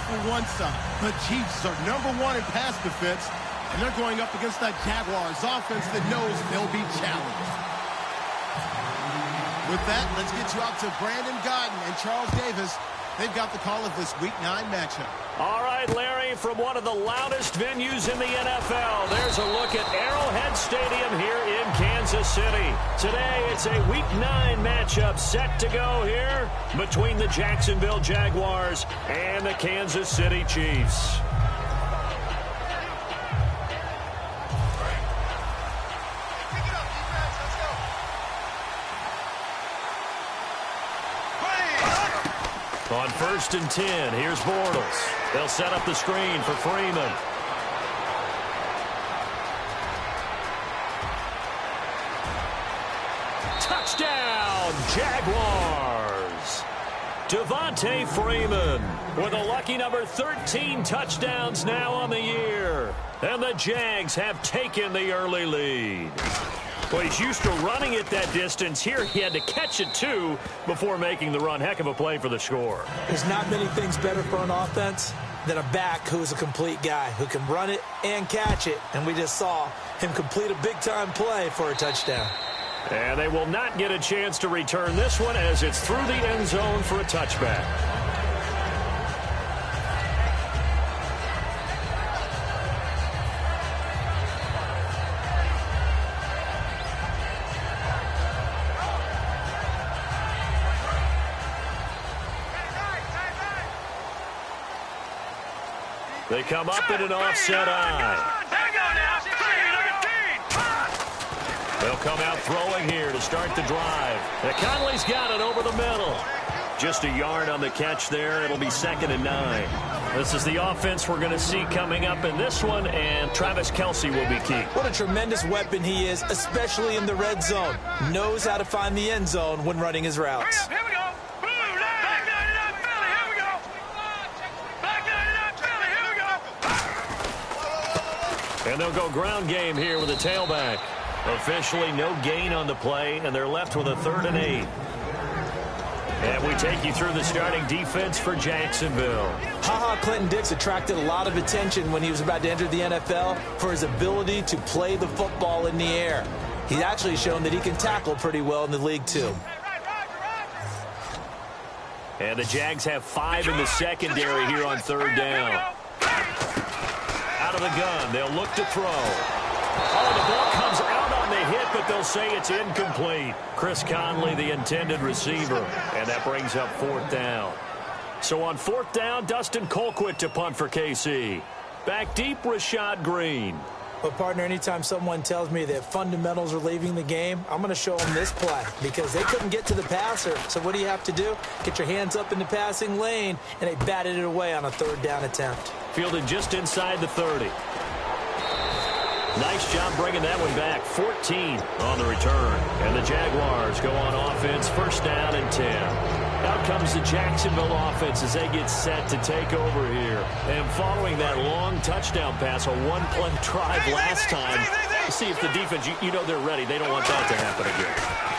for one side. The Chiefs are #1 in pass defense, and they're going up against that Jaguars offense that knows they'll be challenged. With that, let's get you out to Brandon Godden and Charles Davis. They've got the call of this Week 9 matchup. All right, Larry, from one of the loudest venues in the NFL, there's a look at Arrowhead Stadium here in Kansas City. Today, it's a Week 9 matchup set to go here between the Jacksonville Jaguars and the Kansas City Chiefs. On 1st and 10, here's Bortles. They'll set up the screen for Freeman. Touchdown, Jaguars! Devontae Freeman with a lucky number 13 touchdowns now on the year. And the Jags have taken the early lead. Well, he's used to running it that distance. Here he had to catch it, too, before making the run. Heck of a play for the score. There's not many things better for an offense than a back who's a complete guy, who can run it and catch it. And we just saw him complete a big-time play for a touchdown. And they will not get a chance to return this one as it's through the end zone for a touchback. They come up in an offset eye. They'll come out throwing here to start the drive. Conley's got it over the middle. Just a yard on the catch there. It'll be 2nd and 9. This is the offense we're going to see coming up in this one, and Travis Kelce will be key. What a tremendous weapon he is, especially in the red zone. Knows how to find the end zone when running his routes. Here we go. Back 99 Philly. Here we go. Back 99 Philly. Here we go. And they'll go ground game here with a tailback. Officially no gain on the play, and they're left with a 3rd and 8. And we take you through the starting defense for Jacksonville. Clinton Dix attracted a lot of attention when he was about to enter the NFL for his ability to play the football in the air. He's actually shown that he can tackle pretty well in the league, too. And the Jags have 5 in the secondary here on 3rd down. Out of the gun, they'll look to throw. Oh, the ball comes out on the hit, but they'll say it's incomplete. Chris Conley, the intended receiver, and that brings up 4th down. So on 4th down, Dustin Colquitt to punt for KC. Back deep, Rashad Green. But, partner, anytime someone tells me that fundamentals are leaving the game, I'm going to show them this play because they couldn't get to the passer. So what do you have to do? Get your hands up in the passing lane, and they batted it away on a 3rd down attempt. Fielded just inside the 30. Nice job bringing that one back. 14 on the return. And the Jaguars go on offense, 1st down and 10. Out comes the Jacksonville offense as they get set to take over here. And following that long touchdown pass, a one-play drive last time, see if the defense, you know they're ready. They don't want that to happen again.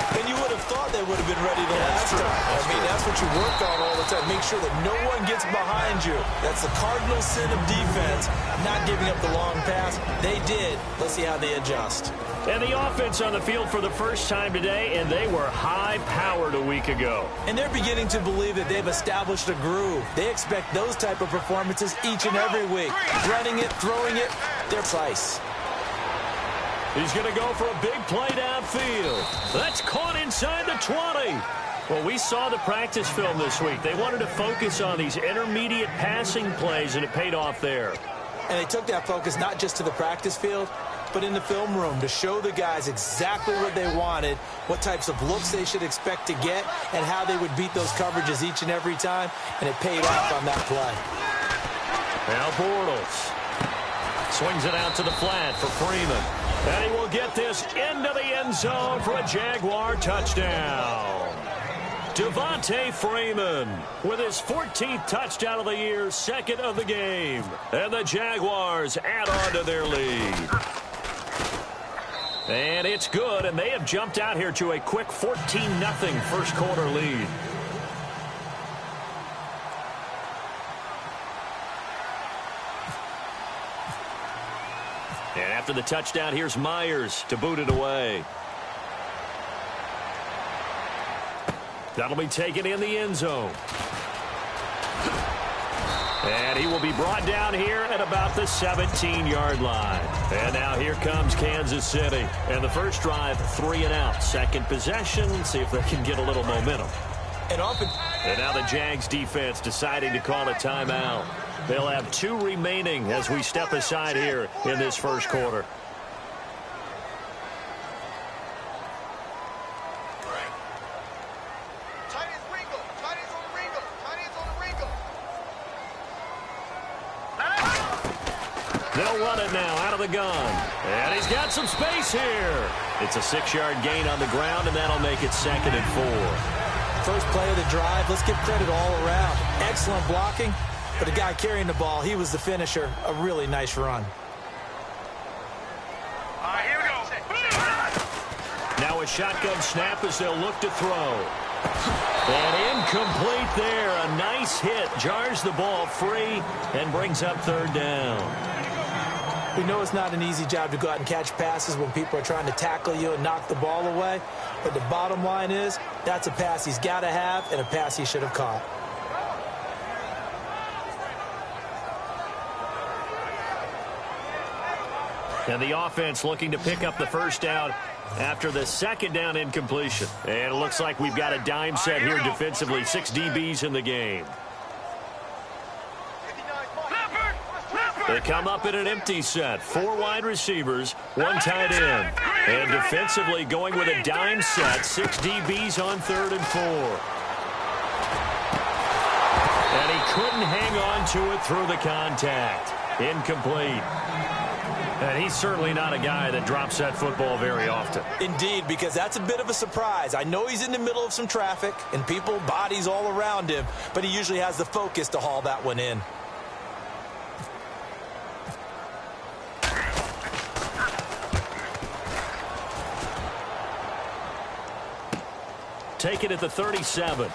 And you would have thought they would have been ready the last time. I mean, that's what you work on all the time. Make sure that no one gets behind you. That's the cardinal sin of defense, not giving up the long pass. They did. Let's see how they adjust. And the offense on the field for the first time today, and they were high-powered a week ago. And they're beginning to believe that they've established a groove. They expect those type of performances each and every week. Running it, throwing it, they're precise. He's going to go for a big play downfield. That's caught inside the 20. Well, we saw the practice film this week. They wanted to focus on these intermediate passing plays, and it paid off there. And they took that focus not just to the practice field, but in the film room to show the guys exactly what they wanted, what types of looks they should expect to get, and how they would beat those coverages each and every time, and it paid off on that play. Now Bortles swings it out to the flat for Freeman. And he will get this into the end zone for a Jaguar touchdown. Devontae Freeman with his 14th touchdown of the year, 2nd of the game. And the Jaguars add on to their lead. And it's good, and they have jumped out here to a quick 14-0 first quarter lead. And after the touchdown, here's Myers to boot it away. That'll be taken in the end zone. And he will be brought down here at about the 17-yard line. And now here comes Kansas City. And the first drive, 3 and out. Second possession, see if they can get a little momentum. And now the Jags defense deciding to call a timeout. They'll have 2 remaining as we step aside here in this first quarter. They'll run it now out of the gun. And he's got some space here. It's a 6-yard gain on the ground, and that'll make it 2nd and 4. First play of the drive, let's give credit all around. Excellent blocking, but the guy carrying the ball, he was the finisher. A really nice run. All right, here we go. Now a shotgun snap as they'll look to throw. And incomplete there. A nice hit. Jars the ball free and brings up 3rd down. We know it's not an easy job to go out and catch passes when people are trying to tackle you and knock the ball away. But the bottom line is, that's a pass he's got to have and a pass he should have caught. And the offense looking to pick up the first down after the 2nd down incompletion. And it looks like we've got a dime set here defensively. 6 DBs in the game. They come up in an empty set. 4 wide receivers, 1 tight end. And defensively going with a dime set. 6 DBs on 3rd and 4. And he couldn't hang on to it through the contact. Incomplete. And he's certainly not a guy that drops that football very often. Indeed, because that's a bit of a surprise. I know he's in the middle of some traffic and people, bodies all around him, but he usually has the focus to haul that one in. Take it at the 37.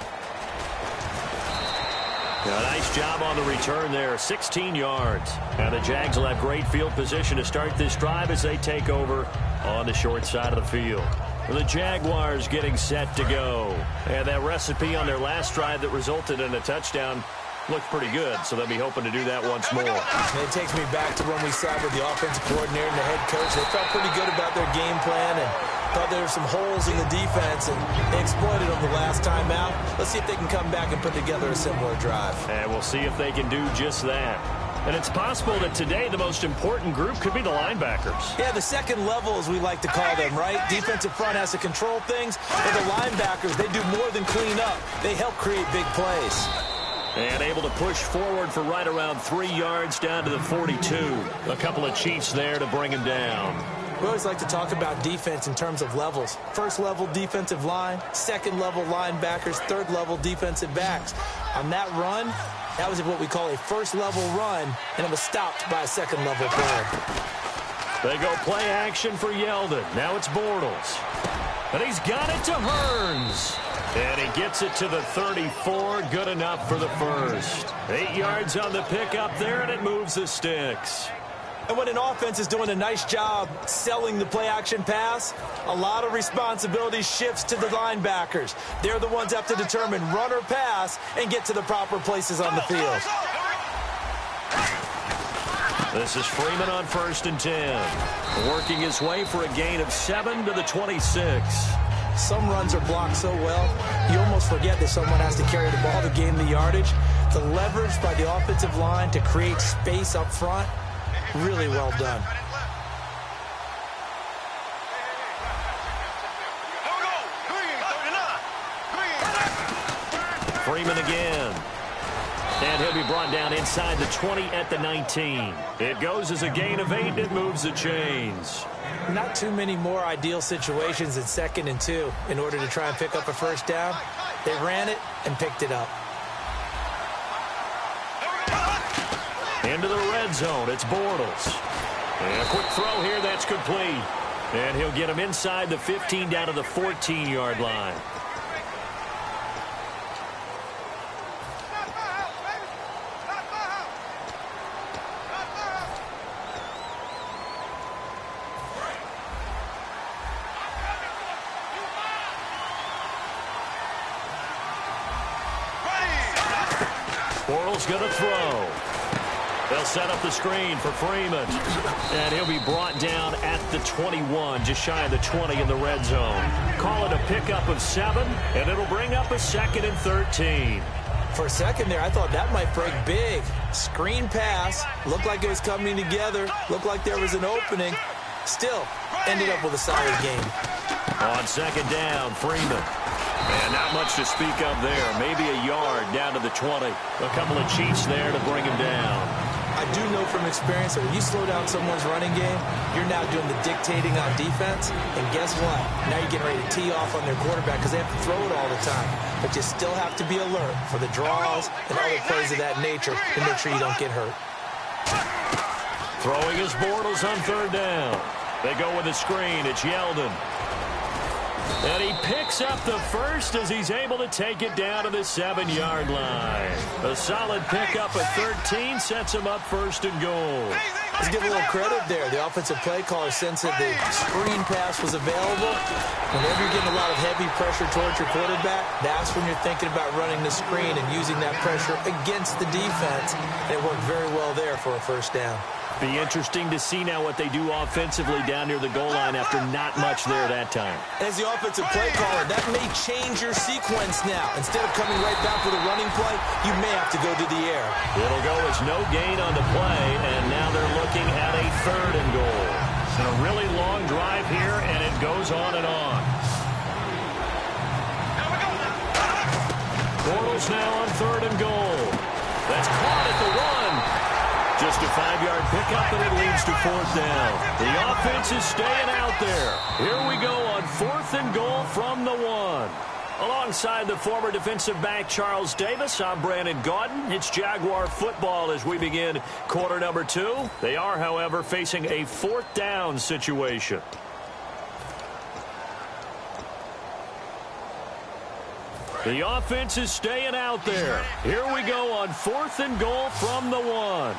A nice job on the return there, 16 yards. And the Jags will have great field position to start this drive as they take over on the short side of the field. The Jaguars getting set to go. And that recipe on their last drive that resulted in a touchdown looked pretty good, so they'll be hoping to do that once more. And it takes me back to when we sat with the offensive coordinator and the head coach. They felt pretty good about their game plan and thought there were some holes in the defense, and they exploited them the last time out. Let's see if they can come back and put together a similar drive. And we'll see if they can do just that. And it's possible that today the most important group could be the linebackers. Yeah, the second level, as we like to call them, right? Defensive front has to control things, but the linebackers, they do more than clean up. They help create big plays. And able to push forward for right around 3 yards down to the 42. A couple of Chiefs there to bring him down. We always like to talk about defense in terms of levels. First level defensive line, second level linebackers, third level defensive backs. On that run, that was what we call a first level run, and it was stopped by a second level player. They go play action for Yeldon. Now it's Bortles. And he's got it to Hearns. And he gets it to the 34. Good enough for the first. 8 yards on the pickup there, and it moves the sticks. And when an offense is doing a nice job selling the play-action pass, a lot of responsibility shifts to the linebackers. They're the ones that have to determine run or pass and get to the proper places on the field. This is Freeman on 1st and 10. Working his way for a gain of 7 to the 26. Some runs are blocked so well, you almost forget that someone has to carry the ball to gain the yardage. The leverage by the offensive line to create space up front, really well done. Freeman again. And he'll be brought down inside the 20 at the 19. It goes as a gain of 8. It moves the chains. Not too many more ideal situations in 2nd and 2 in order to try and pick up a first down. They ran it and picked it up. Into the red zone. It's Bortles. And a quick throw here. That's complete. And he'll get him inside the 15 down to the 14-yard line. Bortles going to throw. They'll set up the screen for Freeman. And he'll be brought down at the 21, just shy of the 20 in the red zone. Call it a pickup of 7, and it'll bring up a 2nd and 13. For a second there, I thought that might break big. Screen pass. Looked like it was coming together. Looked like there was an opening. Still, ended up with a solid game. On 2nd down, Freeman. And not much to speak of there. Maybe a yard down to the 20. A couple of cheats there to bring him down. I do know from experience that when you slow down someone's running game, you're now doing the dictating on defense. And guess what? Now you're getting ready to tee off on their quarterback because they have to throw it all the time. But you still have to be alert for the draws and other plays of that nature to make sure you don't get hurt. Throwing his Bortles on 3rd down. They go with a screen. It's Yeldon. And he picks up the first as he's able to take it down to the 7-yard line. A solid pickup of 13 sets him up 1st and goal. Let's give a little credit there. The offensive play caller sensed that the screen pass was available. Whenever you're getting a lot of heavy pressure towards your quarterback, that's when you're thinking about running the screen and using that pressure against the defense. And it worked very well there for a 1st down. Be interesting to see now what they do offensively down near the goal line after not much there that time. As the offensive play caller, that may change your sequence now. Instead of coming right back with a running play, you may have to go to the air. It'll go as no gain on the play, and now they're looking at a 3rd and goal. And a really long drive here, and it goes on and on. Bortles now on 3rd and goal. That's caught at the 1. Just a 5-yard pickup, and it leads to 4th down. The offense is staying out there. Here we go on 4th and goal from the 1. Alongside the former defensive back Charles Davis, I'm Brandon Gaudin. It's Jaguar football as we begin quarter number 2. They are, however, facing a 4th down situation. The offense is staying out there. Here we go on 4th and goal from the 1.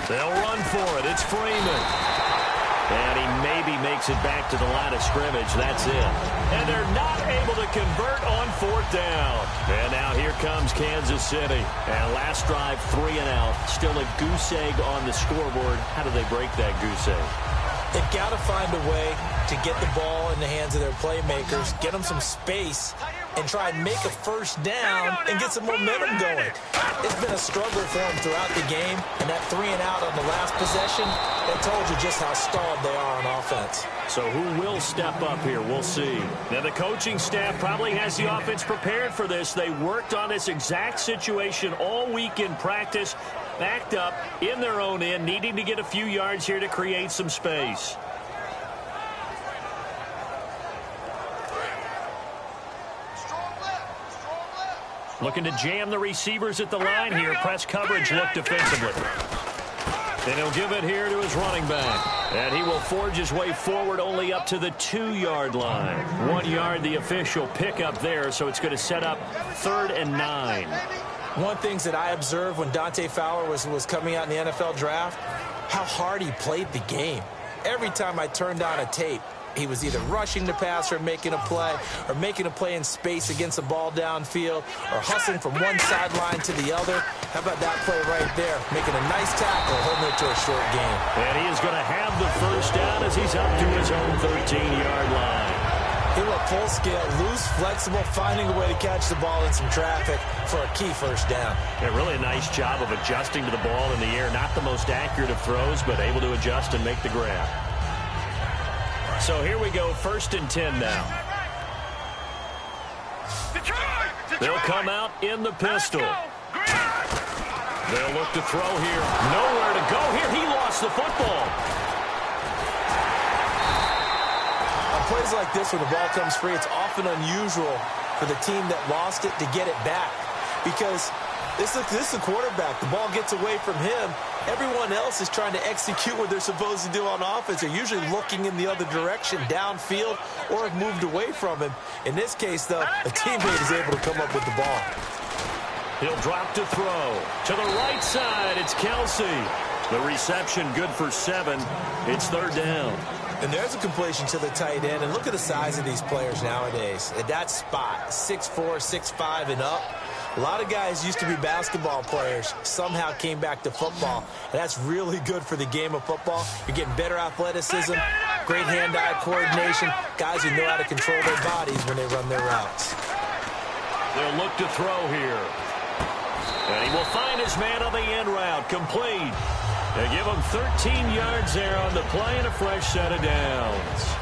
They'll run for it. It's Freeman. And he maybe makes it back to the line of scrimmage. That's it. And they're not able to convert on 4th down. And now here comes Kansas City. And last drive, 3 and out. Still a goose egg on the scoreboard. How do they break that goose egg? They've got to find a way to get the ball in the hands of their playmakers, get them some space, and try and make a 1st down and get some momentum going. It's been a struggle for them throughout the game, and that 3 and out on the last possession, that told you just how stalled they are on offense. So who will step up here? We'll see. Now the coaching staff probably has the offense prepared for this. They worked on this exact situation all week in practice, backed up in their own end, needing to get a few yards here to create some space. Looking to jam the receivers at the line here. Press coverage look defensively. And he'll give it here to his running back. And he will forge his way forward only up to the 2-yard line. 1 yard, the official pickup there, so it's going to set up 3rd and 9. One of the things that I observed when Dante Fowler was coming out in the NFL draft, how hard he played the game. Every time I turned on a tape, he was either rushing the passer, making a play in space against the ball downfield, or hustling from one sideline to the other. How about that play right there? Making a nice tackle, holding it to a short game. And he is going to have the 1st down as he's up to his own 13-yard line. He went full scale, loose, flexible, finding a way to catch the ball in some traffic for a key 1st down. Yeah, really a nice job of adjusting to the ball in the air. Not the most accurate of throws, but able to adjust and make the grab. So here we go, 1st and 10 now. They'll come out in the pistol. They'll look to throw here. Nowhere to go here. He lost the football. On plays like this, when the ball comes free, it's often unusual for the team that lost it to get it back. Because this is the quarterback. The ball gets away from him. Everyone else is trying to execute what they're supposed to do on offense. They're usually looking in the other direction, downfield, or have moved away from him. In this case, though, a teammate is able to come up with the ball. He'll drop to throw. To the right side, it's Kelsey. The reception good for 7. It's 3rd down. And there's a completion to the tight end. And look at the size of these players nowadays. At that spot, 6'4", 6'5", and up. A lot of guys used to be basketball players, somehow came back to football. And that's really good for the game of football. You're getting better athleticism, great hand-eye coordination, guys who know how to control their bodies when they run their routes. They'll look to throw here. And he will find his man on the end route, complete. They give him 13 yards there on the play and a fresh set of downs.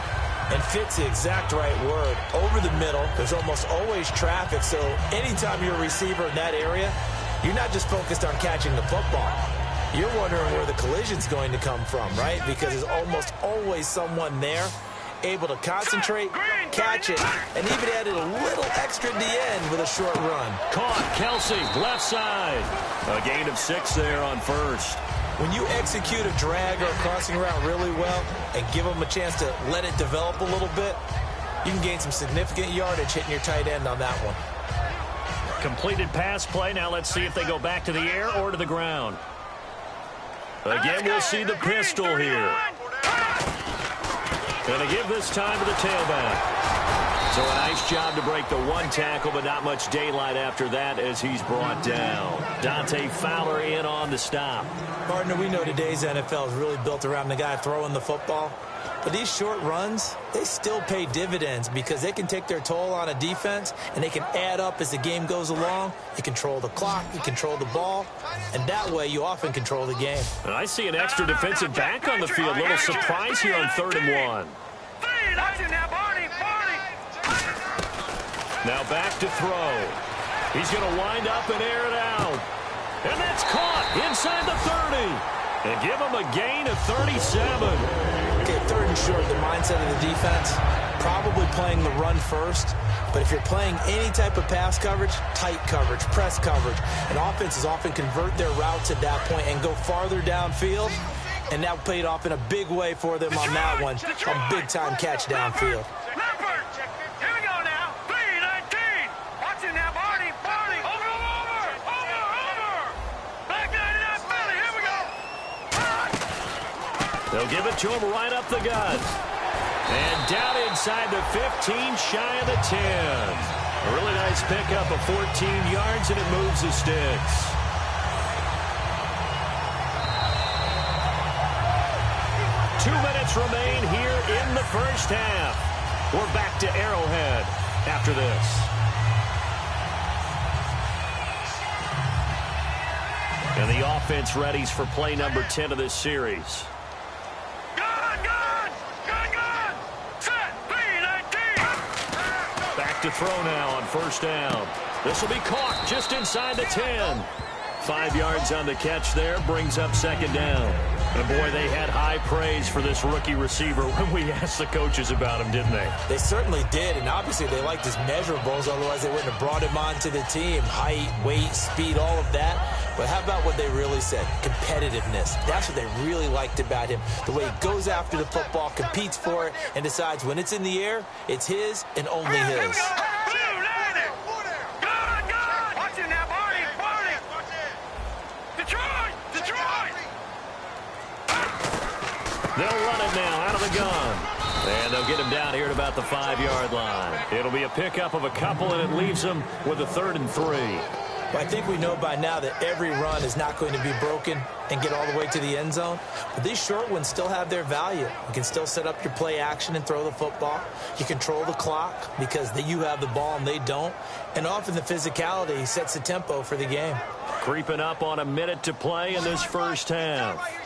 And fit's the exact right word. Over the middle, there's almost always traffic, so anytime you're a receiver in that area, you're not just focused on catching the football. You're wondering where the collision's going to come from, right? Because there's almost always someone there able to concentrate, catch it, and even added a little extra at the end with a short run. Caught, Kelsey, left side. A gain of 6 there on first. When you execute a drag or a crossing route really well and give them a chance to let it develop a little bit, you can gain some significant yardage hitting your tight end on that one. Completed pass play. Now let's see if they go back to the air or to the ground. Again, we'll see the pistol here. Going to give this time to the tailback. So a nice job to break the 1 tackle, but not much daylight after that as he's brought down. Dante Fowler in on the stop. Partner, we know today's NFL is really built around the guy throwing the football. But these short runs, they still pay dividends because they can take their toll on a defense and they can add up as the game goes along. You control the clock, you control the ball, and that way you often control the game. And I see an extra defensive back on the field. Little surprise here on 3rd and 1. Now back to throw. He's going to wind up and air it out. And that's caught inside the 30. And give him a gain of 37. Okay, 3rd and short, the mindset of the defense, probably playing the run first. But if you're playing any type of pass coverage, tight coverage, press coverage, and offenses often convert their routes at that point and go farther downfield. And that paid off in a big way for them on that one. A big-time catch downfield. They'll give it to him right up the gut. And down inside the 15, shy of the 10. A really nice pickup of 14 yards, and it moves the sticks. Two minutes remain here in the first half. We're back to Arrowhead after this. And the offense readies for play number 10 of this series. To throw now on 1st down. This will be caught just inside the 10. 5 yards on the catch there, brings up 2nd down. And boy, they had high praise for this rookie receiver when we asked the coaches about him, didn't they? They certainly did, and obviously they liked his measurables, otherwise they wouldn't have brought him onto the team. Height, weight, speed, all of that. But how about what they really said? Competitiveness. That's what they really liked about him. The way he goes after the football, competes for it, and decides when it's in the air, it's his and only his. They'll run it now out of the gun. And they'll get him down here at about the 5-yard line. It'll be a pickup of a couple, and it leaves them with a 3rd and 3. Well, I think we know by now that every run is not going to be broken and get all the way to the end zone. But these short ones still have their value. You can still set up your play action and throw the football. You control the clock because you have the ball and they don't. And often the physicality sets the tempo for the game. Creeping up on a minute to play in this first half.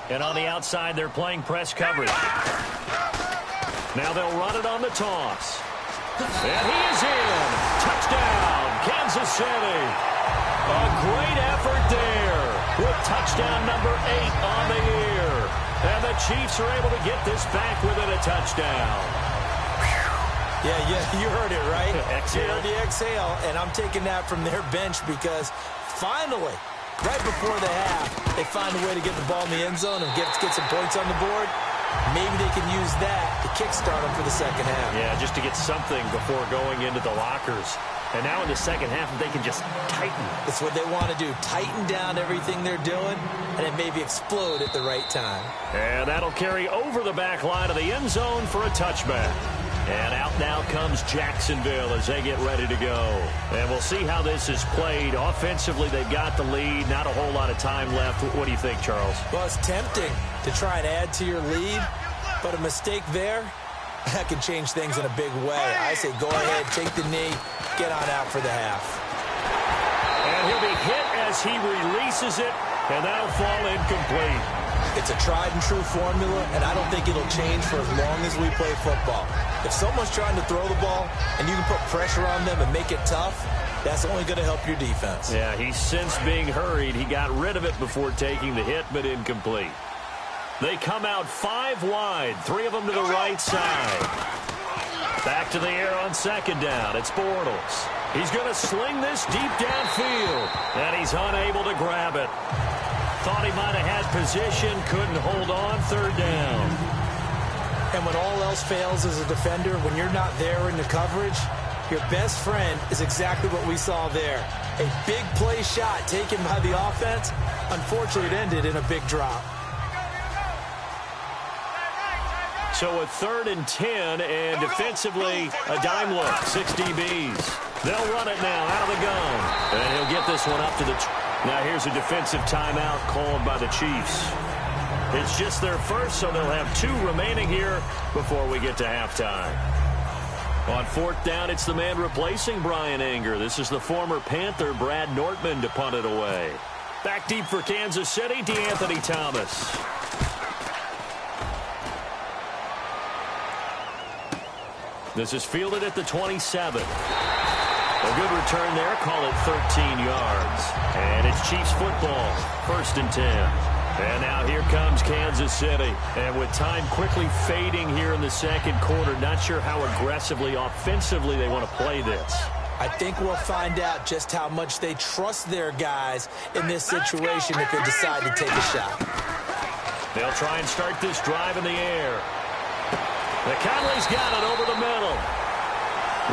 And on the outside, they're playing press coverage. Now they'll run it on the toss. And he is in. Touchdown, Kansas City. A great effort there with touchdown number 8 on the year. And the Chiefs are able to get this back within a touchdown. Yeah, you heard it, right? Exhale. You heard the exhale, and I'm taking that from their bench because finally, right before the half, they find a way to get the ball in the end zone and get some points on the board. Maybe they can use that to kickstart them for the second half. Yeah, just to get something before going into the lockers. And now in the second half, they can just tighten. That's what they want to do. Tighten down everything they're doing, and then maybe explode at the right time. And that'll carry over the back line of the end zone for a touchback. And out now comes Jacksonville as they get ready to go. And we'll see how this is played. Offensively, they've got the lead. Not a whole lot of time left. What do you think, Charles? Well, it's tempting to try and add to your lead, but a mistake there, that can change things in a big way. I say go ahead, take the knee, get on out for the half. And he'll be hit as he releases it, and that'll fall incomplete. It's a tried-and-true formula, and I don't think it'll change for as long as we play football. If someone's trying to throw the ball and you can put pressure on them and make it tough, that's only going to help your defense. Yeah, he's since being hurried. He got rid of it before taking the hit, but incomplete. They come out 5 wide, 3 of them to the right side. Back to the air on second down. It's Bortles. He's going to sling this deep downfield, and he's unable to grab it. Thought he might have had position, couldn't hold on, third down. And when all else fails as a defender, when you're not there in the coverage, your best friend is exactly what we saw there. A big play shot taken by the offense. Unfortunately, it ended in a big drop. So a 3rd and 10, and defensively, a dime look, 6 DBs. They'll run it now out of the gun. And he'll get this one up to the... Now here's a defensive timeout called by the Chiefs. It's just their first, so they'll have 2 remaining here before we get to halftime. On 4th down, it's the man replacing Brian Anger. This is the former Panther, Brad Nortman, to punt it away. Back deep for Kansas City, DeAnthony Thomas. This is fielded at the 27. A good return there. Call it 13 yards. And it's Chiefs football. 1st and 10. And now here comes Kansas City. And with time quickly fading here in the second quarter, not sure how aggressively, offensively they want to play this. I think we'll find out just how much they trust their guys in this situation if they decide to take a shot. They'll try and start this drive in the air. McConley's got it over the middle.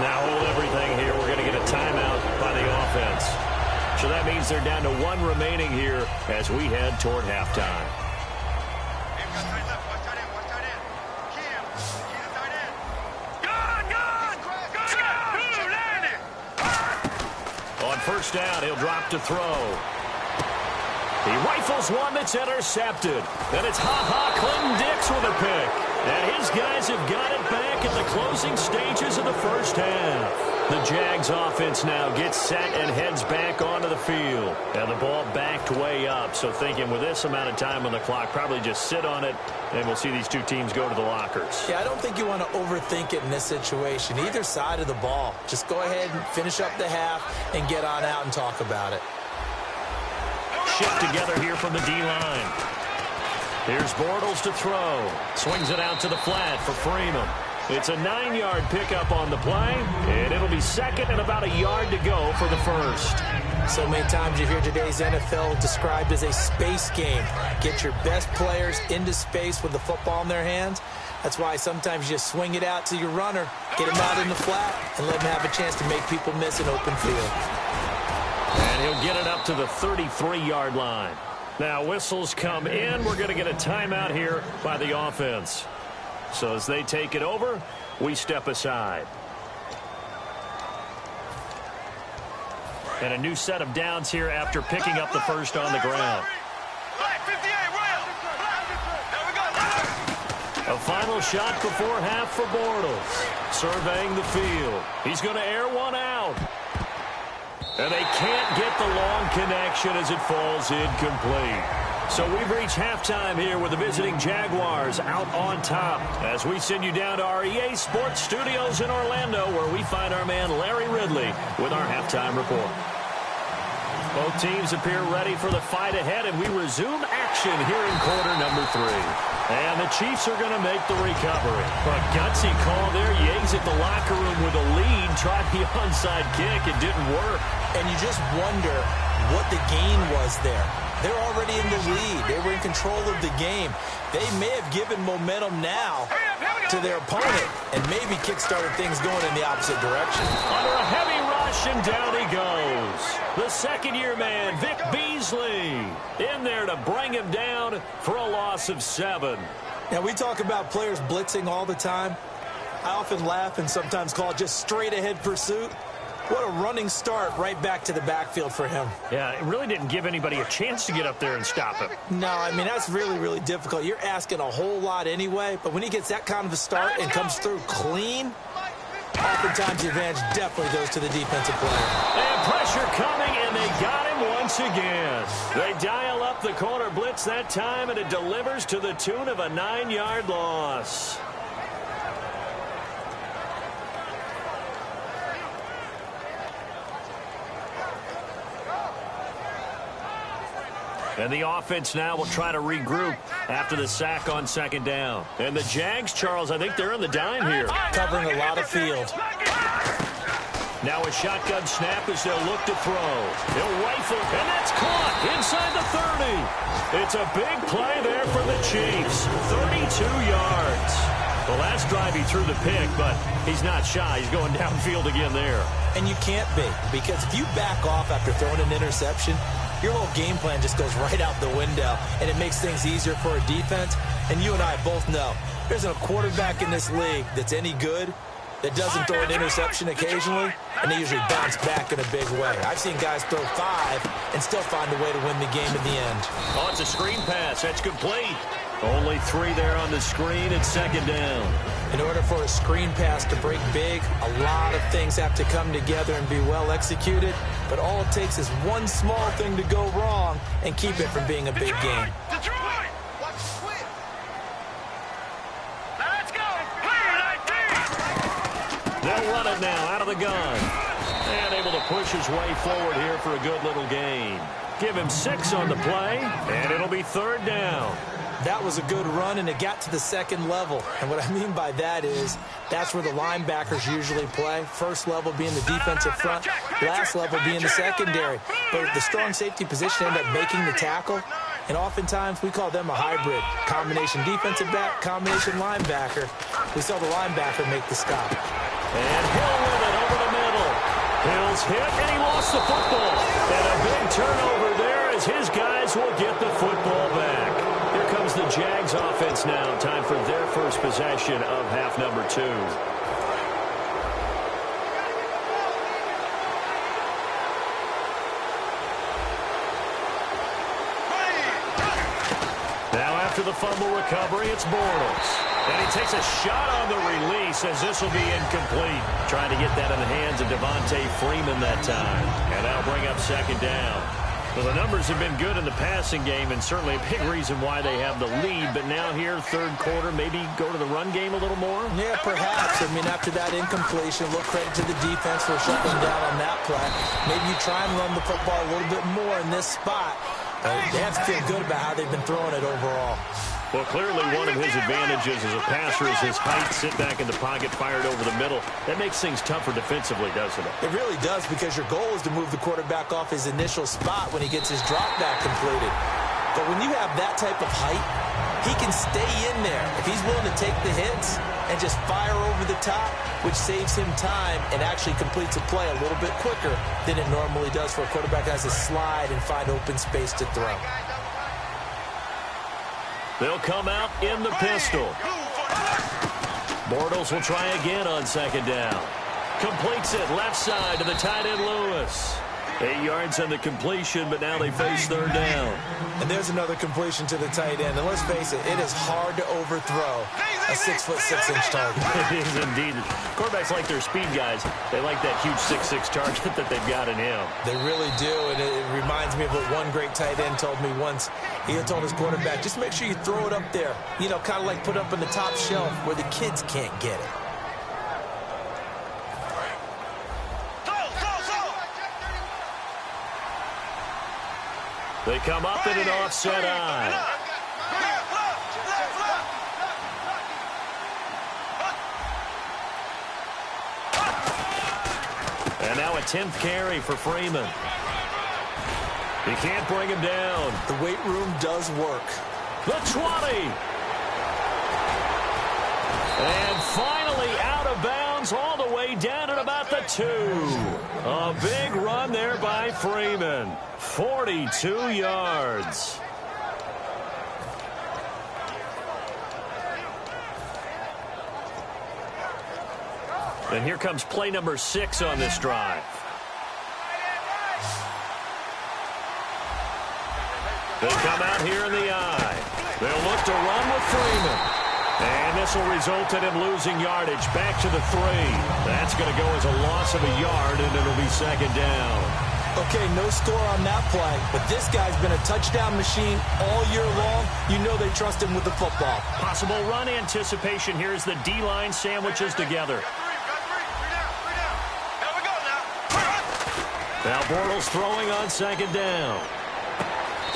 Now hold everything here. We're going to get a timeout by the offense. So that means they're down to 1 remaining here as we head toward halftime. On 1st down, he'll drop to throw. He rifles one that's intercepted. And it's Clinton-Dix with a pick. And his guys have got it back in the closing stages of the first half. The Jags offense now gets set and heads back onto the field. And the ball backed way up. So thinking with this amount of time on the clock, probably just sit on it, and we'll see these 2 teams go to the lockers. Yeah, I don't think you want to overthink it in this situation. Either side of the ball. Just go ahead and finish up the half and get on out and talk about it. Shift together here from the D-line. Here's Bortles to throw. Swings it out to the flat for Freeman. It's a 9-yard pickup on the play, and it'll be 2nd and about a yard to go for the 1st. So many times you hear today's NFL described as a space game. Get your best players into space with the football in their hands. That's why sometimes you just swing it out to your runner, get him out in the flat, and let him have a chance to make people miss an open field. And he'll get it up to the 33-yard line. Now whistles come in. We're going to get a timeout here by the offense. So as they take it over, we step aside. And a new set of downs here after picking up the first on the ground. A final shot before half for Bortles. Surveying the field. He's going to air one out. And they can't get the long connection as it falls incomplete. So we've reached halftime here with the visiting Jaguars out on top as we send you down to our EA Sports Studios in Orlando where we find our man Larry Ridley with our halftime report. Both teams appear ready for the fight ahead, and we resume action here in quarter number 3. And the Chiefs are going to make the recovery. A gutsy call there. Yates at the locker room with a lead. Tried the onside kick. It didn't work. And you just wonder what the gain was there. They're already in the lead. They were in control of the game. They may have given momentum now to their opponent and maybe kick-started things going in the opposite direction. Under a heavy rush, and down he goes. The second-year man, Vic Beasley, in there to bring him down for a loss of 7. Now, we talk about players blitzing all the time. I often laugh and sometimes call it just straight-ahead pursuit. What a running start right back to the backfield for him. Yeah, it really didn't give anybody a chance to get up there and stop him. No, I mean, that's really, really difficult. You're asking a whole lot anyway, but when he gets that kind of a start and comes through clean, oftentimes the advantage definitely goes to the defensive player. And pressure coming, and they got him once again. They dial up the corner blitz that time, and it delivers to the tune of a 9-yard loss. And the offense now will try to regroup after the sack on second down. And the Jags, Charles, I think they're on the dime here. Covering a lot of field. Now a shotgun snap as they'll look to throw. He'll rifle, and that's caught inside the 30. It's a big play there for the Chiefs. 32 yards. The last drive he threw the pick, but he's not shy. He's going downfield again there. And you can't be, because if you back off after throwing an interception, your whole game plan just goes right out the window, and it makes things easier for a defense. And you and I both know there's a quarterback in this league that's any good that doesn't throw an interception occasionally, and they usually bounce back in a big way. I've seen guys throw 5 and still find a way to win the game in the end. Oh, it's a screen pass. That's complete. Only 3 there on the screen at second down. In order for a screen pass to break big, a lot of things have to come together and be well executed, but all it takes is one small thing to go wrong and keep it from being a big game. Detroit! Let's go! Clear 19! They'll run it now out of the gun. And able to push his way forward here for a good little gain. Give him 6 on the play, and it'll be third down. That was a good run, and it got to the second level. And what I mean by that is that's where the linebackers usually play. First level being the defensive front, last level being the secondary. But the strong safety position ended up making the tackle, and oftentimes we call them a hybrid. Combination defensive back, combination linebacker. We saw the linebacker make the stop. And Hill with it over the middle. Hill's hit, and he lost the football. And a big turnover there as his guys will get the football back. Here comes the Jags offense now. Time for their first possession of half number 2. Now after the fumble recovery, it's Bortles. And he takes a shot on the release as this will be incomplete. Trying to get that in the hands of Devontae Freeman that time. And that'll bring up second down. Well, the numbers have been good in the passing game, and certainly a big reason why they have the lead. But now here, third quarter, maybe go to the run game a little more? Yeah, perhaps. I mean, after that incompletion, a little credit to the defense for shutting down on that play. Maybe you try and run the football a little bit more in this spot. They have to feel good about how they've been throwing it overall. Well, clearly one of his advantages as a passer is his height, sit back in the pocket, fired over the middle. That makes things tougher defensively, doesn't it? It really does, because your goal is to move the quarterback off his initial spot when he gets his drop back completed. But when you have that type of height, he can stay in there if he's willing to take the hits and just fire over the top, which saves him time and actually completes a play a little bit quicker than it normally does for a quarterback that has to slide and find open space to throw. They'll come out in the pistol. Bortles will try again on second down. Completes it left side to the tight end Lewis. 8 yards on the completion, but now they face third down. And there's another completion to the tight end. And let's face it, it is hard to overthrow a 6'6" target. It is indeed. Quarterbacks like their speed guys. They like that huge 6'6" target that they've got in him. They really do, and it reminds me of what one great tight end told me once. He told his quarterback, just make sure you throw it up there. You know, kind of like put up on the top shelf where the kids can't get it. They come up in an offset eye. And now a 10th carry for Freeman. You can't bring him down. The weight room does work. The 20. And finally out of bounds all the way down at about the 2. A big run there by Freeman. 42 yards. And here comes play number 6 on this drive. They come out here in the eye. They'll look to run with Freeman. And this will result in him losing yardage back to the 3. That's going to go as a loss of a yard, and it'll be second down. Okay, no score on that play, but this guy's been a touchdown machine all year long. You know they trust him with the football. Possible run anticipation here as the D-line sandwiches together. Now Bortles throwing on second down.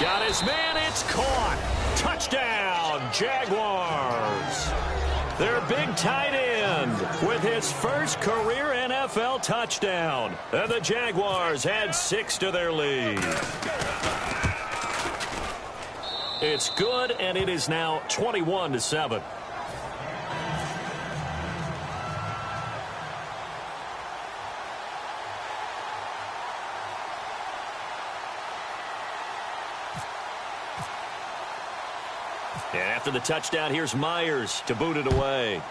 Got his man, it's caught. Touchdown, Jaguars. Their big tight end with his first career NFL touchdown. And the Jaguars add 6 to their lead. It's good, and it is now 21-7. And after the touchdown, here's Myers to boot it away.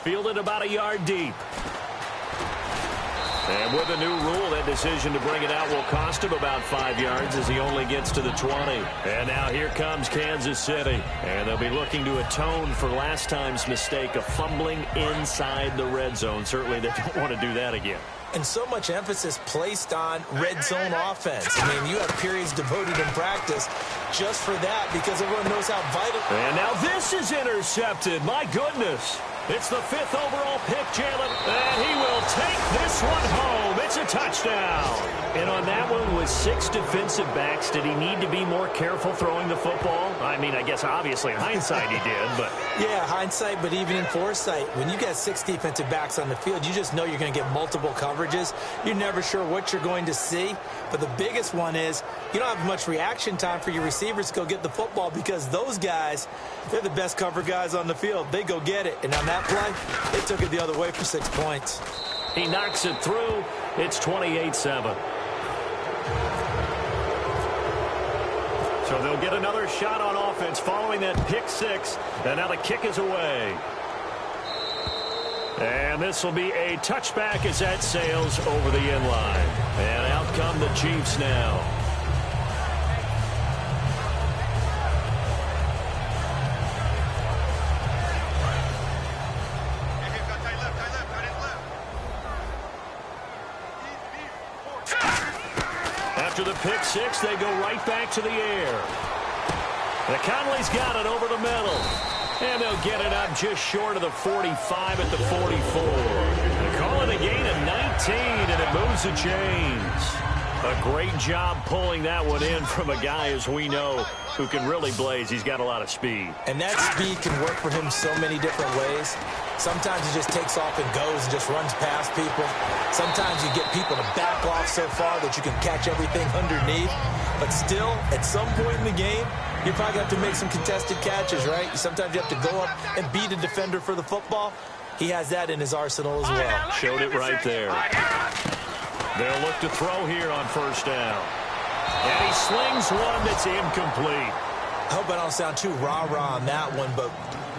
Fielded about a yard deep. And with a new rule, that decision to bring it out will cost him about 5 yards as he only gets to the 20. And now here comes Kansas City. And they'll be looking to atone for last time's mistake of fumbling inside the red zone. Certainly they don't want to do that again. And so much emphasis placed on red zone offense. I mean, you have periods devoted in practice just for that because everyone knows how vital. And now this is intercepted. My goodness. It's the 5th overall pick, Jalen. And he will take this one home. It's a touchdown. And on that one with 6 defensive backs, did he need to be more careful throwing the football? I mean, I guess obviously in hindsight he did, but... Yeah, hindsight, but even in foresight, when you got 6 defensive backs on the field, you just know you're going to get multiple coverages. You're never sure what you're going to see. But the biggest one is you don't have much reaction time for your receivers to go get the football because those guys, they're the best cover guys on the field. They go get it. And on that play, they took it the other way for 6 points. He knocks it through. It's 28-7. So they'll get another shot on offense following that pick 6. And now the kick is away. And this will be a touchback as that sails over the end line. And out come the Chiefs now. After the pick 6, they go right back to the air. The Conley's got it over the middle. And they'll get it up just short of the 45 at the 44. They call it a gain of 19, and it moves the chains. A great job pulling that one in from a guy, as we know, who can really blaze. He's got a lot of speed. And that speed can work for him so many different ways. Sometimes he just takes off and goes and just runs past people. Sometimes you get people to back off so far that you can catch everything underneath. But still, at some point in the game, you probably have to make some contested catches, right? Sometimes you have to go up and beat a defender for the football. He has that in his arsenal as well. Showed it right there. They'll look to throw here on first down. And he slings one that's incomplete. I hope I don't sound too rah-rah on that one, but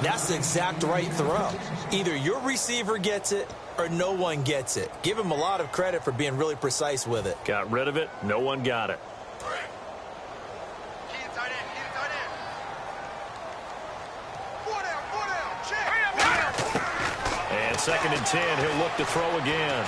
that's the exact right throw. Either your receiver gets it or no one gets it. Give him a lot of credit for being really precise with it. Got rid of it. No one got it. And 2nd and 10, he'll look to throw again.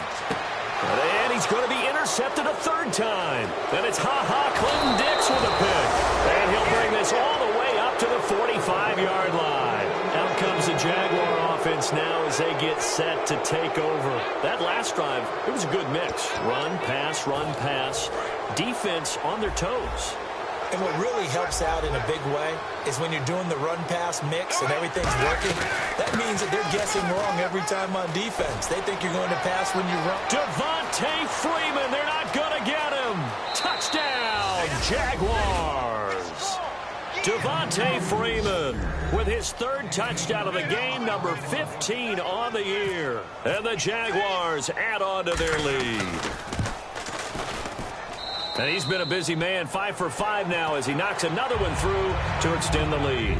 And he's going to be intercepted a 3rd time. And it's Clinton Dix with a pick. And he'll bring this all the way up to the 45-yard line. Out comes the Jaguar offense now as they get set to take over. That last drive, it was a good mix. Run, pass, defense on their toes. And what really helps out in a big way is when you're doing the run-pass mix and everything's working, that means that they're guessing wrong every time on defense. They think you're going to pass when you run. Devontae Freeman, they're not going to get him. Touchdown, Jaguars. Devontae Freeman with his third touchdown of the game, number 15 on the year. And the Jaguars add on to their lead. And he's been a busy man, 5 for 5 now as he knocks another one through to extend the lead.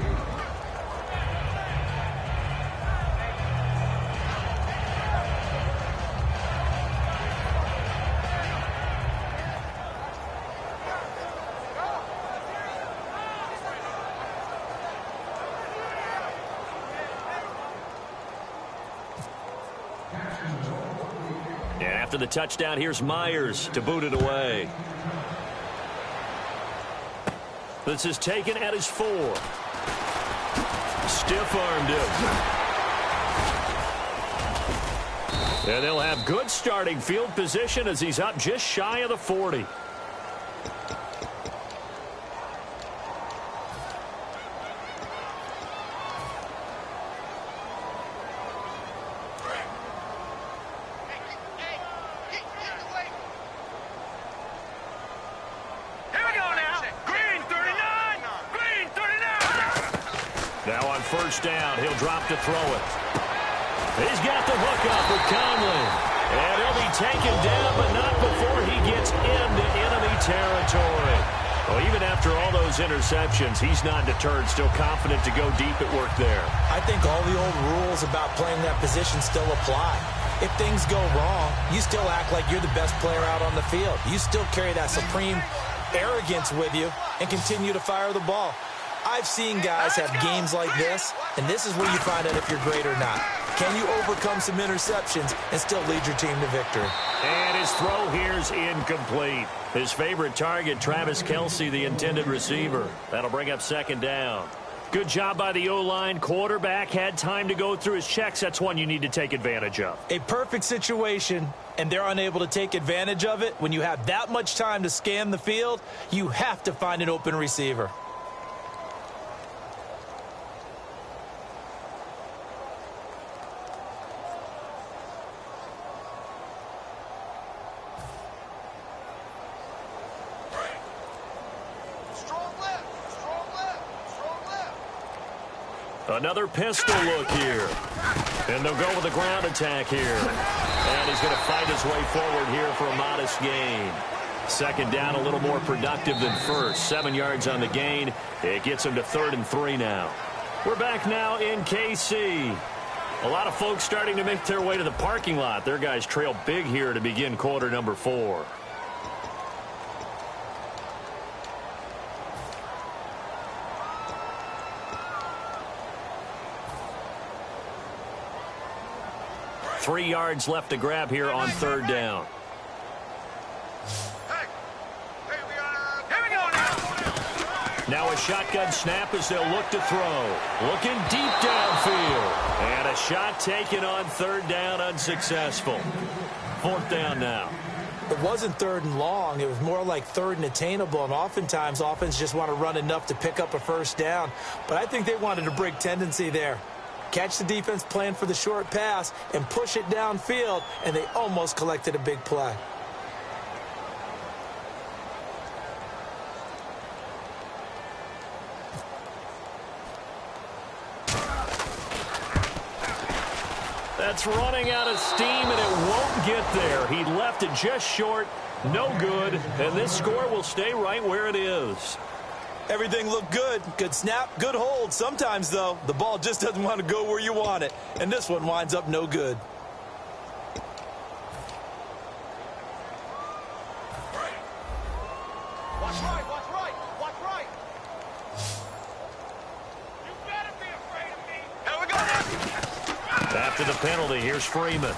After the touchdown, here's Myers to boot it away. This is taken at his 4. Stiff-armed him. And they'll have good starting field position as he's up just shy of the 40. First down, he'll drop to throw it. He's got the hook up with Conley. And he'll be taken down, but not before he gets into enemy territory. Well, even after all those interceptions, he's not deterred, still confident to go deep at work there. I think all the old rules about playing that position still apply. If things go wrong, you still act like you're the best player out on the field. You still carry that supreme arrogance with you and continue to fire the ball. I've seen guys have games like this, and this is where you find out if you're great or not. Can you overcome some interceptions and still lead your team to victory? And his throw here's incomplete. His favorite target, Travis Kelce, the intended receiver. That'll bring up second down. Good job by the O-line. Quarterback had time to go through his checks. That's one you need to take advantage of. A perfect situation, and they're unable to take advantage of it. When you have that much time to scan the field, you have to find an open receiver. Another pistol look here. And they'll go with the ground attack here. And he's going to fight his way forward here for a modest gain. Second down, a little more productive than first. 7 yards on the gain. It gets him to 3rd and 3 now. We're back now in KC. A lot of folks starting to make their way to the parking lot. Their guys trail big here to begin quarter number 4. Three yards left to grab here on third down. Now a shotgun snap as they'll look to throw. Looking deep downfield. And a shot taken on third down, unsuccessful. 4th down now. It wasn't 3rd and long. It was more like 3rd and attainable. And oftentimes, offense just want to run enough to pick up a first down. But I think they wanted to break tendency there. Catch the defense playing for the short pass and push it downfield, and they almost collected a big play. That's running out of steam, and it won't get there. He left it just short, no good, and this score will stay right where it is. Everything looked good. Good snap, good hold. Sometimes, though, the ball just doesn't want to go where you want it. And this one winds up no good. Watch right, watch right, watch right. You better be afraid of me. Here we go. After the penalty, here's Freeman.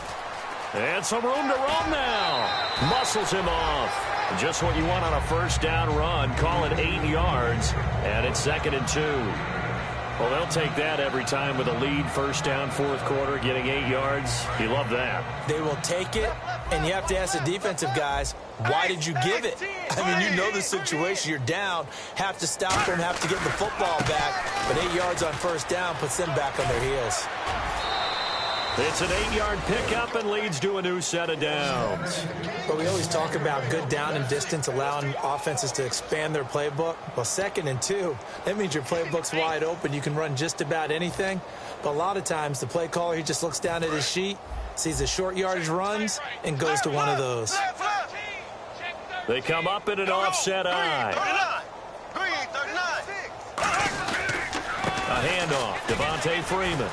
And some room to run now. Muscles him off. Just what you want on a first down run. Call it 8 yards. And it's 2nd and 2. Well, they'll take that every time with a lead. First down, 4th quarter, getting 8 yards. You love that. They will take it, and you have to ask the defensive guys, why did you give it? I mean, you know the situation. You're down. Have to stop them, have to get the football back. But 8 yards on first down puts them back on their heels. It's an 8-yard pickup and leads to a new set of downs. But we always talk about good down and distance, allowing offenses to expand their playbook. Well, 2nd and 2, that means your playbook's wide open. You can run just about anything. But a lot of times, the play caller, he just looks down at his sheet, sees the short yardage runs, and goes to one of those. They come up in an offset eye. A handoff, Devontae Freeman.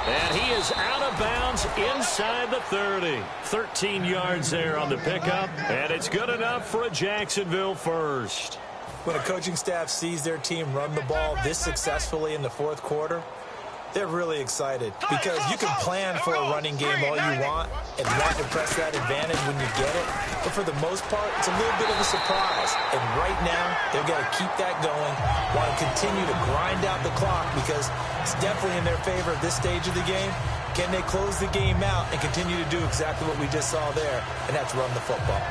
And he is out of bounds inside the 30. 13 yards there on the pickup, and it's good enough for a Jacksonville first. When a coaching staff sees their team run the ball this successfully in the 4th quarter, they're really excited because you can plan for a running game all you want and want to press that advantage when you get it. But for the most part, it's a little bit of a surprise. And right now, they've got to keep that going, want to continue to grind out the clock because it's definitely in their favor at this stage of the game. Can they close the game out and continue to do exactly what we just saw there, and that's run the football?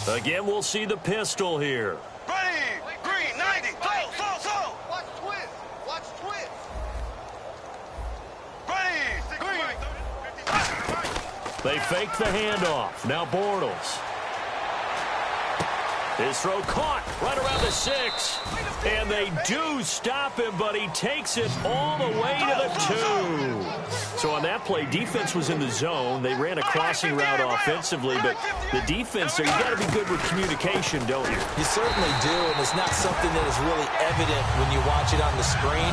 Again, we'll see the pistol here. Ready, green, 90, go. Watch twist. Ready, green. They fake the handoff. Now Bortles. His throw caught right around the 6. And they do stop him, but he takes it all the way to the 2. So on that play, defense was in the zone. They ran a crossing route offensively, but the defense there, you got to be good with communication, don't you? You certainly do, and it's not something that is really evident when you watch it on the screen.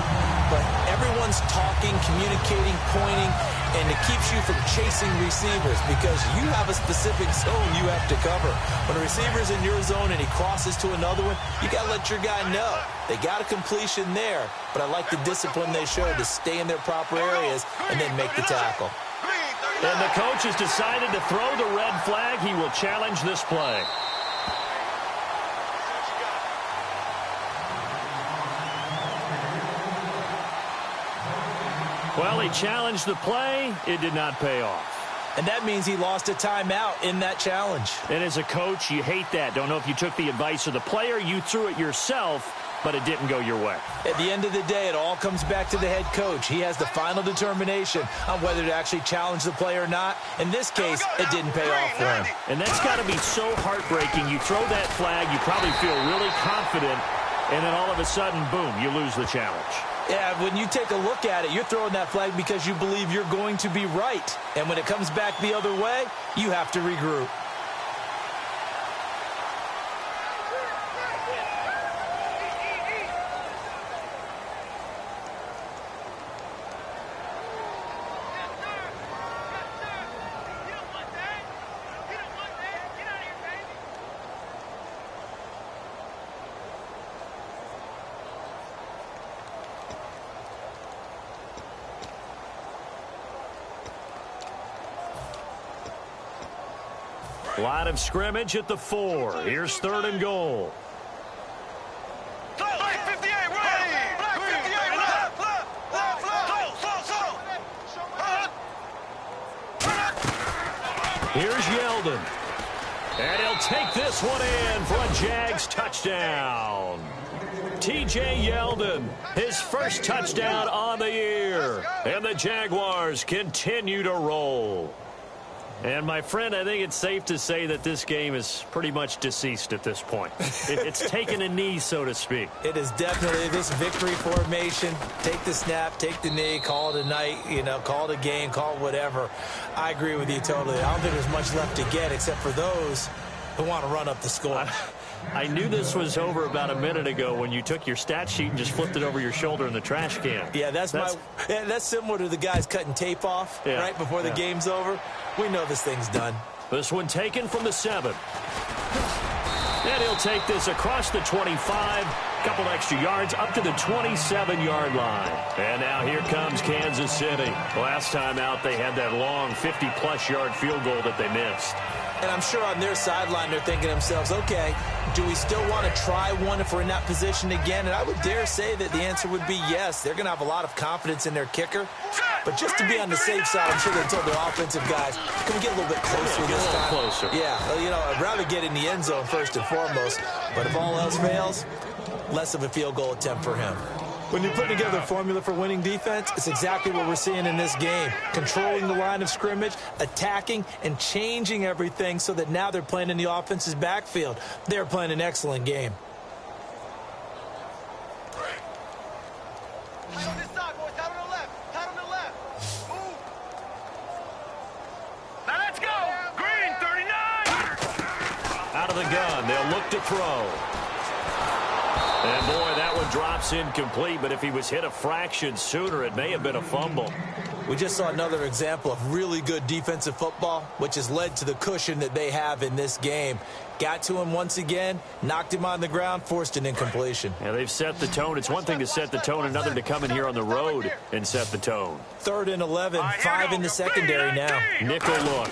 But everyone's talking, communicating, pointing, and it keeps you from chasing receivers because you have a specific zone you have to cover. When a receiver's in your zone and he crosses to another one, you got to let your guy know. They got a completion there, but I like the discipline they showed to stay in their proper areas and then make the tackle. And the coach has decided to throw the red flag. He will challenge this play. Well, he challenged the play. It did not pay off. And that means he lost a timeout in that challenge. And as a coach, you hate that. Don't know if you took the advice of the player, you threw it yourself, but it didn't go your way. At the end of the day, it all comes back to the head coach. He has the final determination on whether to actually challenge the play or not. In this case, it didn't pay off for him. And that's got to be so heartbreaking. You throw that flag, you probably feel really confident, and then all of a sudden, boom, you lose the challenge. Yeah, when you take a look at it, you're throwing that flag because you believe you're going to be right. And when it comes back the other way, you have to regroup. Line of scrimmage at the 4. Here's 3rd and goal. Black 58, ready. Black 58, left. Here's Yeldon. And he'll take this one in for a Jags touchdown. T.J. Yeldon, his first touchdown on the year. And the Jaguars continue to roll. And, my friend, I think it's safe to say that this game is pretty much deceased at this point. It's taken a knee, so to speak. It is definitely this victory formation. Take the snap, take the knee, call it a night, call it a game, call it whatever. I agree with you totally. I don't think there's much left to get except for those who want to run up the score. I knew this was over about a minute ago when you took your stat sheet and just flipped it over your shoulder in the trash can. Yeah, that's similar to the guys cutting tape off right before the game's over. We know this thing's done. This one taken from the 7. And he'll take this across the 25, couple extra yards up to the 27-yard line. And now here comes Kansas City. Last time out, they had that long 50-plus yard field goal that they missed. And I'm sure on their sideline they're thinking to themselves, okay, do we still want to try one if we're in that position again? And I would dare say that the answer would be yes. They're going to have a lot of confidence in their kicker. But just to be on the safe side, I'm sure they told their offensive guys, can we get a little bit closer this time? Closer. Yeah, well, you know, I'd rather get in the end zone first and foremost. But if all else fails, less of a field goal attempt for him. When you're putting together a formula for winning defense, it's exactly what we're seeing in this game. Controlling the line of scrimmage, attacking, and changing everything so that now they're playing in the offense's backfield. They're playing an excellent game. Tight on this side, boys. Tight on the left. Tight on the left. Move. Now let's go. Green, 39. Out of the gun. They'll look to throw. And, boy, that one drops incomplete, but if he was hit a fraction sooner, it may have been a fumble. We just saw another example of really good defensive football, which has led to the cushion that they have in this game. Got to him once again, knocked him on the ground, forced an incompletion. Yeah, they've set the tone. It's one thing to set the tone, another to come in here on the road and set the tone. 3rd and 11, 5 in the secondary now. Nickel look.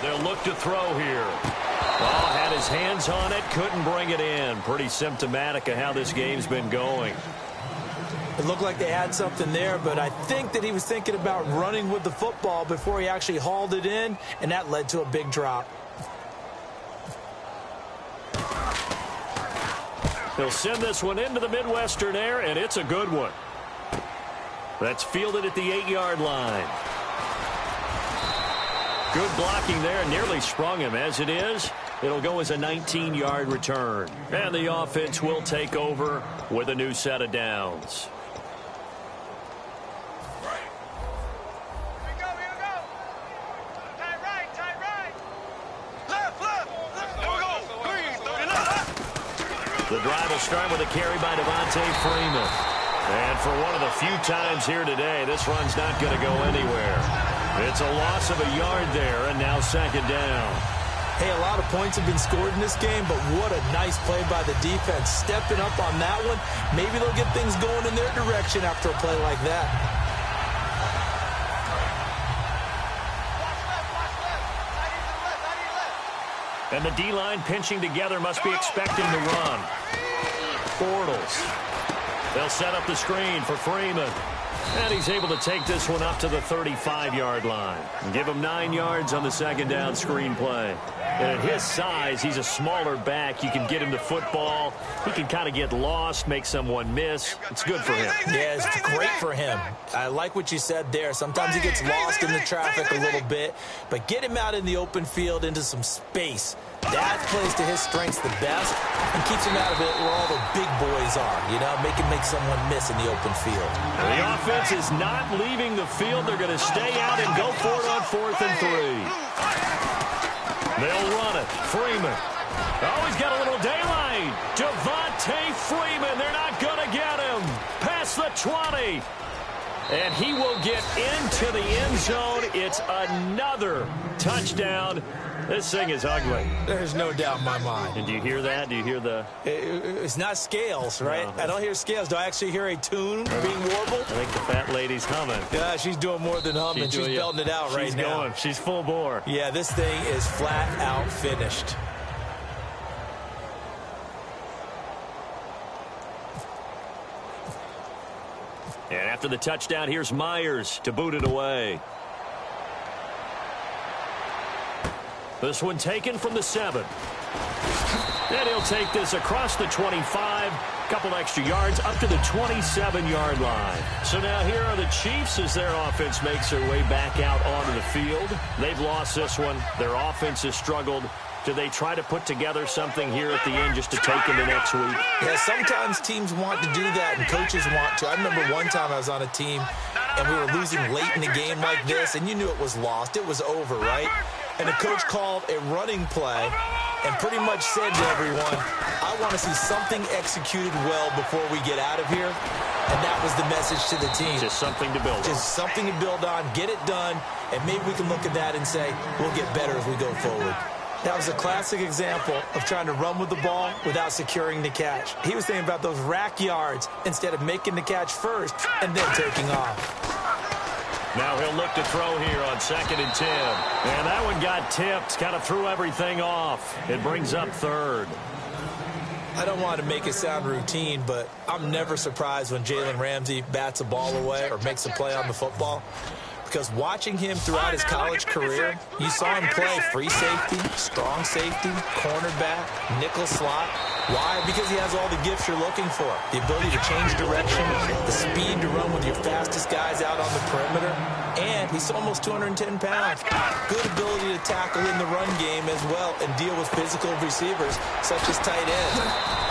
They'll look to throw here. Oh, had his hands on it, couldn't bring it in. Pretty symptomatic of how this game's been going. It looked like they had something there, but I think that he was thinking about running with the football before he actually hauled it in, and that led to a big drop. They'll send this one into the Midwestern air, and it's a good one. That's fielded at the 8-yard line. Good blocking there, nearly sprung him. As it is, it'll go as a 19-yard return. And the offense will take over with a new set of downs. Here we go. Tight right. Left. Here we go. Green, 39. The drive will start with a carry by Devontae Freeman. And for one of the few times here today, this run's not going to go anywhere. It's a loss of a yard there, and now 2nd down. Hey, a lot of points have been scored in this game, but what a nice play by the defense. Stepping up on that one, maybe they'll get things going in their direction after a play like that. Watch left. And the D-line pinching together must be expecting to run. Bortles. They'll set up the screen for Freeman. And he's able to take this one up to the 35-yard line. And give him 9 yards on the 2nd down screen play. And at his size, he's a smaller back. You can get him to football. He can kind of get lost, make someone miss. It's good for him. Yeah, it's great for him. I like what you said there. Sometimes he gets lost in the traffic a little bit. But get him out in the open field into some space. That plays to his strengths the best and keeps him out of it where all the big boys are, you know, make someone miss in the open field. The offense is not leaving the field. They're going to stay out and go for it on 4th and 3. They'll run it. Freeman. Oh, he's got a little daylight. Devontae Freeman. They're not going to get him. Past the 20. And he will get into the end zone. It's another touchdown. This thing is ugly. There's no doubt in my mind. And do you hear that? Do you hear the... It's not scales, right? No. I don't hear scales. Do I actually hear a tune being warbled? I think the fat lady's humming. Yeah, she's doing more than humming. She's belting it out right now. Going. She's full bore. Yeah, this thing is flat out finished. And after the touchdown, here's Myers to boot it away. This one taken from the 7. And he'll take this across the 25, couple extra yards, up to the 27-yard line. So now here are the Chiefs as their offense makes their way back out onto the field. They've lost this one. Their offense has struggled. Do they try to put together something here at the end just to take into next week? Yeah, sometimes teams want to do that and coaches want to. I remember one time I was on a team and we were losing late in the game like this, and you knew it was lost. It was over, right? And the coach called a running play and pretty much said to everyone, I want to see something executed well before we get out of here. And that was the message to the team. Just something to build on. Just something to build on, get it done, and maybe we can look at that and say, we'll get better as we go forward. That was a classic example of trying to run with the ball without securing the catch. He was thinking about those rack yards instead of making the catch first and then taking off. Now he'll look to throw here on 2nd and 10. And that one got tipped, kind of threw everything off. It brings up 3rd. I don't want to make it sound routine, but I'm never surprised when Jalen Ramsey bats a ball away or makes a play on the football. Because watching him throughout his college career, you saw him play free safety, strong safety, cornerback, nickel slot. Why? Because he has all the gifts you're looking for. The ability to change direction, the speed to run with your fastest guys out on the perimeter, and he's almost 210 pounds. Good ability to tackle in the run game as well and deal with physical receivers such as tight ends.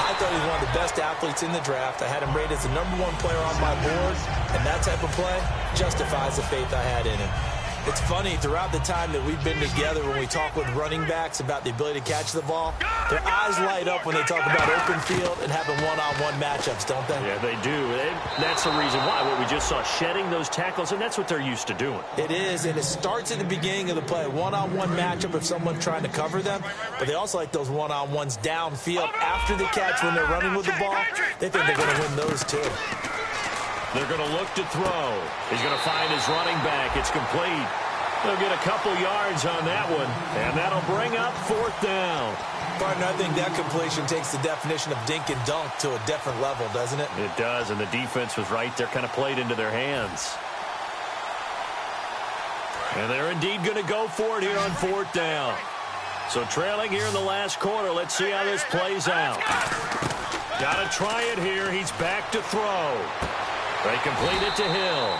I thought he was one of the best athletes in the draft. I had him rated as the #1 player on my board, and that type of play justifies the faith I had in him. It's funny, throughout the time that we've been together, when we talk with running backs about the ability to catch the ball, their eyes light up when they talk about open field and having one-on-one matchups, don't they? Yeah, they do. And that's the reason why. What we just saw, shedding those tackles, and that's what they're used to doing. It is, and it starts at the beginning of the play. One-on-one matchup if someone's trying to cover them, but they also like those one-on-ones downfield after the catch when they're running with the ball. They think they're going to win those too. They're going to look to throw. He's going to find his running back. It's complete. They'll get a couple yards on that one, and that'll bring up 4th down. Partner, I think that completion takes the definition of dink and dunk to a different level, doesn't it? It does, and the defense was right there, kind of played into their hands. And they're indeed going to go for it here on 4th down. So trailing here in the last quarter, let's see how this plays out. Got to try it here. He's back to throw. They complete it to Hill.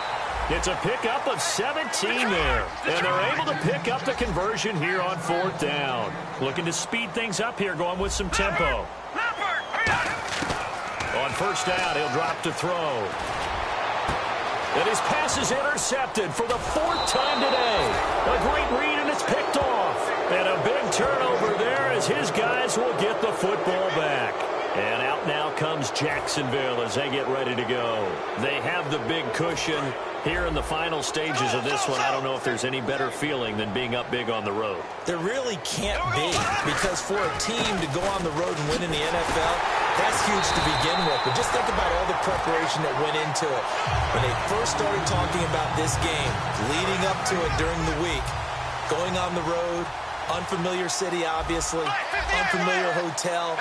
It's a pickup of 17 there. And they're able to pick up the conversion here on 4th down. Looking to speed things up here, going with some tempo. On 1st down, he'll drop to throw. And his pass is intercepted for the 4th time today. A great read, and it's picked off. And a big turnover there as his guys will get the football back. And out now comes Jacksonville as they get ready to go. They have the big cushion here in the final stages of this one. I don't know if there's any better feeling than being up big on the road. There really can't be, because for a team to go on the road and win in the NFL, that's huge to begin with. But just think about all the preparation that went into it. When they first started talking about this game, leading up to it during the week, going on the road, unfamiliar city, obviously, unfamiliar hotel.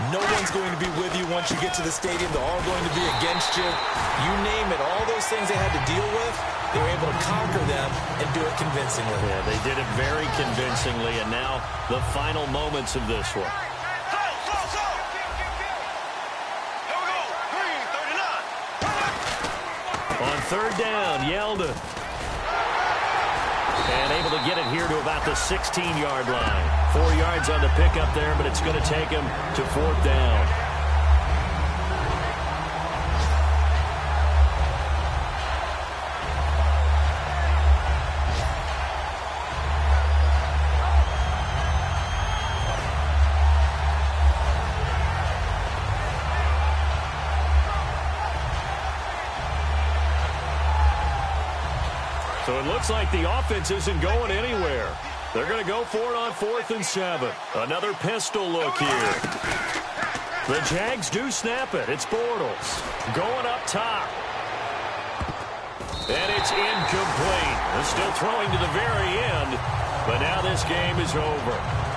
No one's going to be with you once you get to the stadium. They're all going to be against you. You name it, all those things they had to deal with, they were able to conquer them and do it convincingly. Yeah, they did it very convincingly, and now the final moments of this one. On 3rd down, Yeldon. And able to get it here to about the 16-yard line. 4 yards on the pickup there, but it's going to take him to 4th down. So it looks like the offense isn't going anywhere. They're going to go for it on 4th and 7. Another pistol look here. The Jags do snap it. It's Bortles going up top. And it's incomplete. They're still throwing to the very end, but now this game is over.